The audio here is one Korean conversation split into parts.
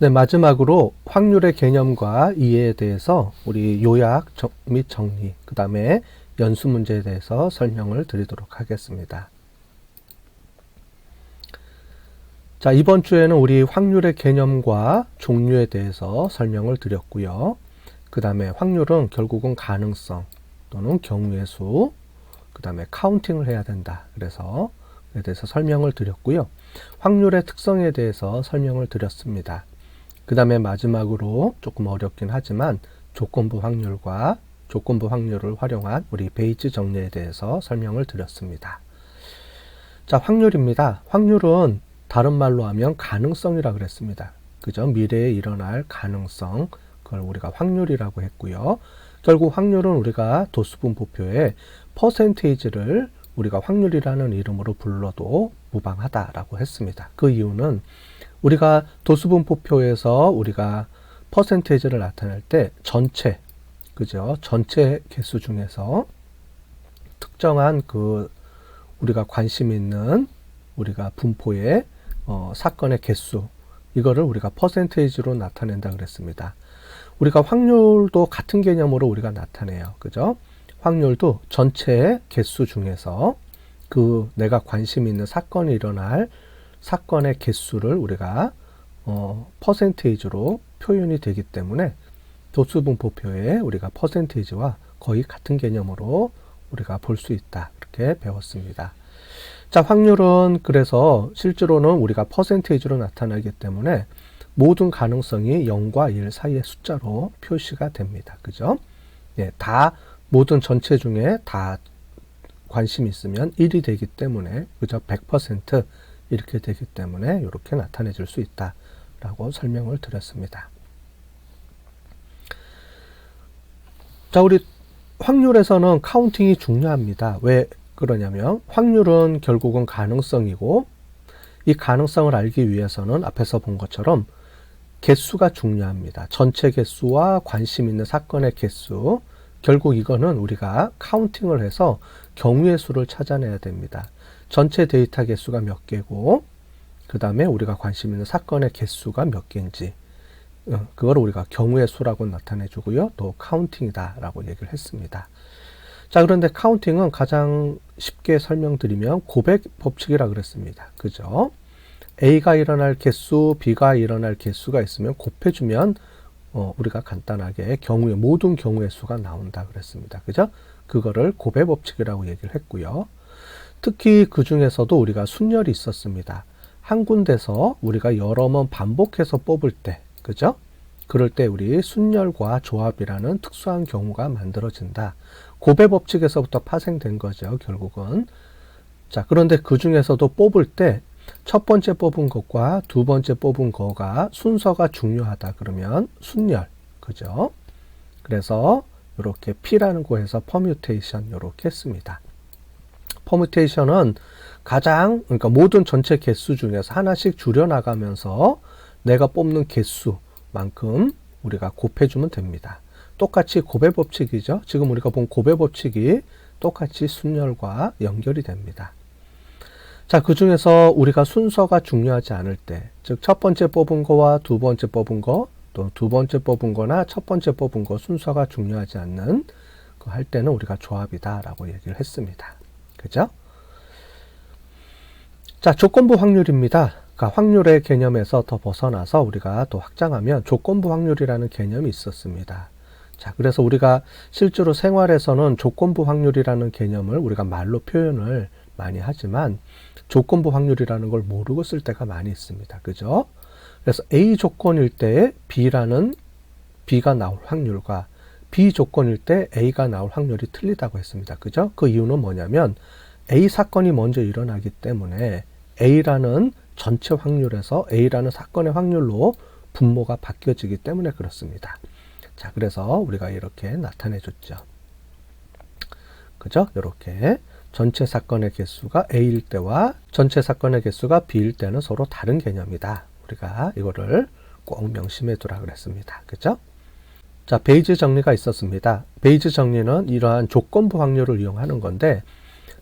네, 마지막으로 확률의 개념과 이해에 대해서 우리 요약 및 정리, 그 다음에 연수 문제에 대해서 설명을 드리도록 하겠습니다. 자, 이번 주에는 우리 확률의 개념과 종류에 대해서 설명을 드렸고요. 그 다음에 확률은 결국은 가능성 또는 경우의 수, 그 다음에 카운팅을 해야 된다. 그래서 그에 대해서 설명을 드렸고요. 확률의 특성에 대해서 설명을 드렸습니다. 그 다음에 마지막으로 조금 어렵긴 하지만 조건부 확률과 조건부 확률을 활용한 우리 베이지 정리에 대해서 설명을 드렸습니다. 자, 확률입니다. 확률은 다른 말로 하면 가능성이라 그랬습니다. 그죠? 미래에 일어날 가능성, 그걸 우리가 확률이라고 했고요. 결국 확률은 우리가 도수분포표에 퍼센테이지를 우리가 확률이라는 이름으로 불러도 무방하다라고 했습니다. 그 이유는 우리가 도수분포표에서 우리가 퍼센테이지를 나타낼 때 전체, 그죠? 전체 개수 중에서 특정한 그 우리가 관심 있는 우리가 분포의 사건의 개수, 이거를 우리가 퍼센테이지로 나타낸다 그랬습니다. 우리가 확률도 같은 개념으로 우리가 나타내요. 그죠? 확률도 전체 개수 중에서 그 내가 관심 있는 사건이 일어날 사건의 개수를 우리가 퍼센테이지로 표현이 되기 때문에 도수분포표에 우리가 퍼센테이지와 거의 같은 개념으로 우리가 볼 수 있다. 이렇게 배웠습니다. 자, 확률은 그래서 실제로는 우리가 퍼센테이지로 나타나기 때문에 모든 가능성이 0과 1 사이의 숫자로 표시가 됩니다. 그죠? 예, 다 모든 전체 중에 다 관심이 있으면 1이 되기 때문에, 그죠? 100% 이렇게 되기 때문에 이렇게 나타내질 수 있다라고 설명을 드렸습니다. 자, 우리 확률에서는 카운팅이 중요합니다. 왜 그러냐면 확률은 결국은 가능성이고, 이 가능성을 알기 위해서는 앞에서 본 것처럼 개수가 중요합니다. 전체 개수와 관심 있는 사건의 개수, 결국 이거는 우리가 카운팅을 해서 경우의 수를 찾아내야 됩니다. 전체 데이터 개수가 몇 개고, 그 다음에 우리가 관심 있는 사건의 개수가 몇 개인지, 그걸 우리가 경우의 수라고 나타내 주고요. 또 카운팅이다 라고 얘기를 했습니다. 자, 그런데 카운팅은 가장 쉽게 설명드리면 고백 법칙이라 그랬습니다. 그죠? A가 일어날 개수, B가 일어날 개수가 있으면 곱해주면 우리가 간단하게 모든 경우의 수가 나온다 그랬습니다. 그죠? 그거를 고백 법칙이라고 얘기를 했고요. 특히 그 중에서도 우리가 순열이 있었습니다. 한 군데서 우리가 여러 번 반복해서 뽑을 때, 그죠? 그럴 때 우리 순열과 조합이라는 특수한 경우가 만들어진다. 고백 법칙에서부터 파생된 거죠, 결국은. 자, 그런데 그 중에서도 뽑을 때 첫 번째 뽑은 것과 두 번째 뽑은 거가 순서가 중요하다 그러면 순열, 그죠? 그래서 이렇게 P라는 거에서 퍼뮤테이션 이렇게 했습니다. 퍼뮤테이션은 그러니까 모든 전체 개수 중에서 하나씩 줄여나가면서 내가 뽑는 개수만큼 우리가 곱해주면 됩니다. 똑같이 고백 법칙이죠. 지금 우리가 본 고백 법칙이 똑같이 순열과 연결이 됩니다. 자, 그 중에서 우리가 순서가 중요하지 않을 때, 즉 첫 번째 뽑은 거와 두 번째 뽑은 거, 또 두 번째 뽑은 거나 첫 번째 뽑은 거 순서가 중요하지 않는 그 할 때는 우리가 조합이다 라고 얘기를 했습니다. 그죠? 자, 조건부 확률입니다. 그러니까 확률의 개념에서 더 벗어나서 우리가 또 확장하면 조건부 확률이라는 개념이 있었습니다. 자, 그래서 우리가 실제로 생활에서는 조건부 확률이라는 개념을 우리가 말로 표현을 많이 하지만 조건부 확률이라는 걸 모르고 쓸 때가 많이 있습니다. 그죠? 그래서 A 조건일 때 B가 나올 확률과 B 조건일 때 A가 나올 확률이 틀리다고 했습니다. 그죠? 그 이유는 뭐냐면 A 사건이 먼저 일어나기 때문에 A라는 전체 확률에서 A라는 사건의 확률로 분모가 바뀌어지기 때문에 그렇습니다. 자, 그래서 우리가 이렇게 나타내 줬죠. 그죠? 이렇게 전체 사건의 개수가 A일 때와 전체 사건의 개수가 B일 때는 서로 다른 개념이다. 우리가 이거를 꼭 명심해 두라 그랬습니다. 그죠? 자, 베이지 정리가 있었습니다. 베이지 정리는 이러한 조건부 확률을 이용하는 건데,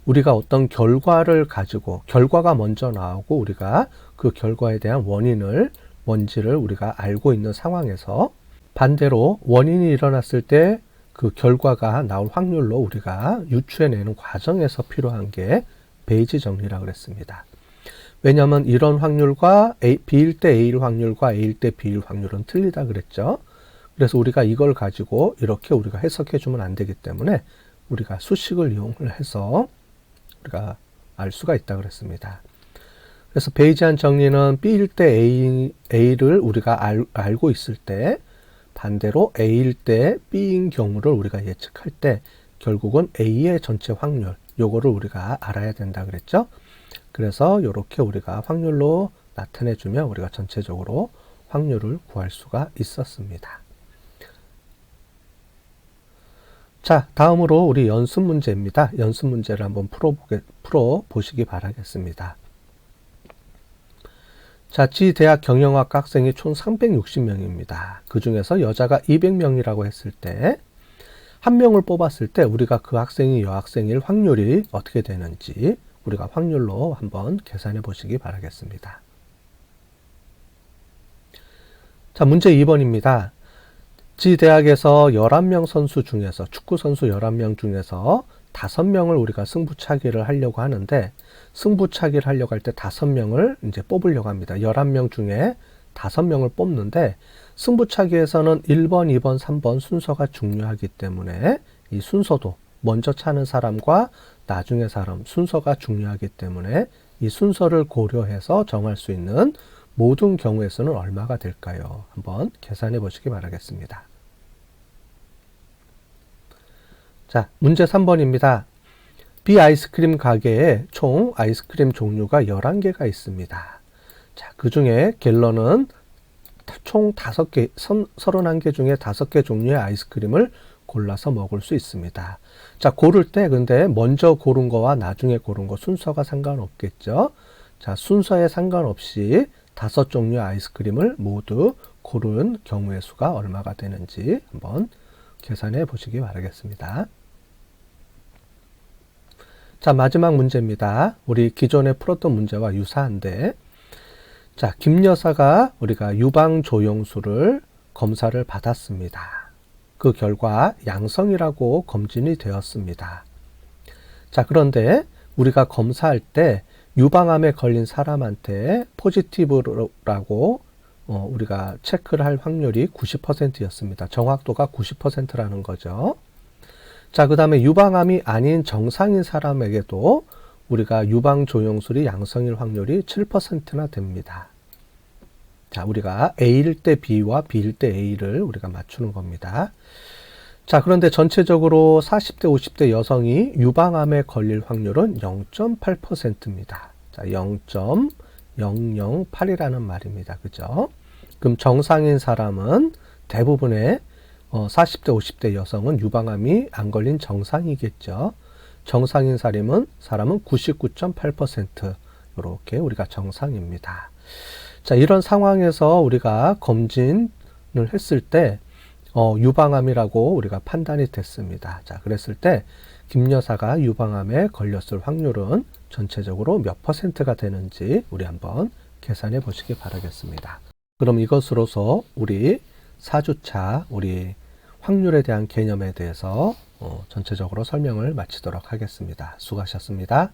우리가 어떤 결과를 가지고 결과가 먼저 나오고 우리가 그 결과에 대한 원인을 뭔지를 우리가 알고 있는 상황에서 반대로 원인이 일어났을 때 그 결과가 나올 확률로 우리가 유추해내는 과정에서 필요한 게 베이지 정리라고 그랬습니다. 왜냐하면 이런 확률과 B일 때 A일 확률과 A일 때 B일 확률은 틀리다 그랬죠. 그래서 우리가 이걸 가지고 이렇게 우리가 해석해 주면 안 되기 때문에 우리가 수식을 이용을 해서 우리가 알 수가 있다 그랬습니다. 그래서 베이지안 정리는 B일 때 A를 우리가 알고 있을 때 반대로 A일 때 B인 경우를 우리가 예측할 때 결국은 A의 전체 확률 요거를 우리가 알아야 된다 그랬죠. 그래서 이렇게 우리가 확률로 나타내 주면 우리가 전체적으로 확률을 구할 수가 있었습니다. 자, 다음으로 우리 연습 문제입니다. 연습 문제를 한번 풀어보시기 바라겠습니다. 자, 지대학 경영학과 학생이 총 360명입니다. 그 중에서 여자가 200명이라고 했을 때, 한 명을 뽑았을 때 우리가 그 학생이 여학생일 확률이 어떻게 되는지 우리가 확률로 한번 계산해 보시기 바라겠습니다. 자, 문제 2번입니다. 지대학에서 11명 선수 중에서, 축구 선수 11명 중에서 5명을 우리가 승부차기를 하려고 하는데, 승부차기를 하려고 할 때 5명을 이제 뽑으려고 합니다. 11명 중에 5명을 뽑는데, 승부차기에서는 1번, 2번, 3번 순서가 중요하기 때문에 이 순서도 먼저 차는 사람과 나중에 사람 순서가 중요하기 때문에 이 순서를 고려해서 정할 수 있는 모든 경우의 수는 얼마가 될까요? 한번 계산해 보시기 바라겠습니다. 자, 문제 3번입니다. B 아이스크림 가게에 총 아이스크림 종류가 11개가 있습니다. 자, 그 중에 갤런은 총 5개, 31개 중에 5개 종류의 아이스크림을 골라서 먹을 수 있습니다. 자, 고를 때 근데 먼저 고른 거와 나중에 고른 거 순서가 상관없겠죠. 자, 순서에 상관없이 5종류의 아이스크림을 모두 고른 경우의 수가 얼마가 되는지 한번 계산해 보시기 바라겠습니다. 자, 마지막 문제입니다. 우리 기존에 풀었던 문제와 유사한데, 자, 김 여사가 우리가 유방조영술을 검사를 받았습니다. 그 결과 양성이라고 검진이 되었습니다. 자, 그런데 우리가 검사할 때 유방암에 걸린 사람한테 포지티브라고 우리가 체크를 할 확률이 90%였습니다. 정확도가 90%라는 거죠. 자, 그 다음에 유방암이 아닌 정상인 사람에게도 우리가 유방조영술이 양성일 확률이 7%나 됩니다. 자, 우리가 A일 때 B와 B일 때 A를 우리가 맞추는 겁니다. 자, 그런데 전체적으로 40대, 50대 여성이 유방암에 걸릴 확률은 0.8%입니다. 자, 0.008이라는 말입니다. 그죠? 그럼 정상인 사람은 대부분의 40대, 50대 여성은 유방암이 안 걸린 정상이겠죠. 정상인 사람은 99.8% 이렇게 우리가 정상입니다. 자, 이런 상황에서 우리가 검진을 했을 때 유방암이라고 우리가 판단이 됐습니다. 자, 그랬을 때 김 여사가 유방암에 걸렸을 확률은 전체적으로 몇 %가 되는지 우리 한번 계산해 보시기 바라겠습니다. 그럼 이것으로서 우리 4주차 우리 확률에 대한 개념에 대해서 전체적으로 설명을 마치도록 하겠습니다. 수고하셨습니다.